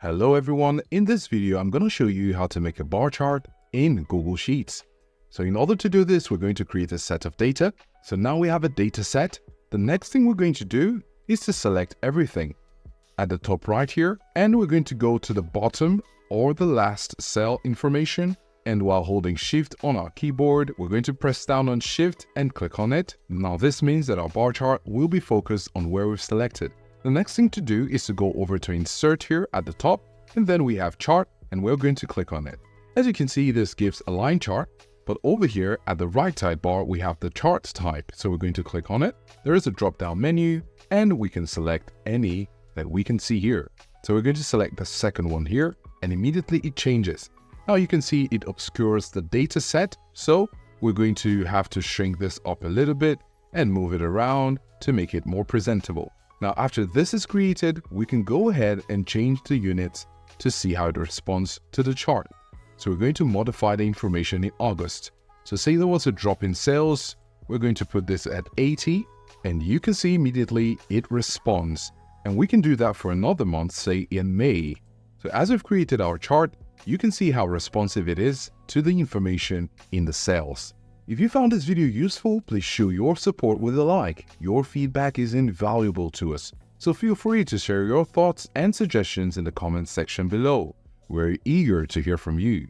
Hello everyone, in this video I'm going to show you how to make a bar chart in Google Sheets. So in order to do this, we're going to create a set of data. So now we have a data set. The next thing we're going to do is to select everything at the top right here, and we're going to go to the bottom or the last cell information, and while holding Shift on our keyboard, we're going to press down on Shift and click on it. Now this means that our bar chart will be focused on where we've selected. The next thing to do is to go over to Insert here at the top, and then we have Chart, and we're going to click on it. As you can see, this gives a line chart, but over here at the right sidebar, we have the chart type. So we're going to click on it. There is a drop-down menu, and we can select any that we can see here. So we're going to select the second one here, and immediately it changes. Now you can see it obscures the data set, so we're going to have to shrink this up a little bit and move it around to make it more presentable. Now, after this is created, we can go ahead and change the units to see how it responds to the chart. So we're going to modify the information in August. So say there was a drop in sales, we're going to put this at 80, and you can see immediately it responds. And we can do that for another month, say in May. So as we've created our chart, you can see how responsive it is to the information in the cells. If you found this video useful, please show your support with a like. Your feedback is invaluable to us, so feel free to share your thoughts and suggestions in the comments section below. We're eager to hear from you.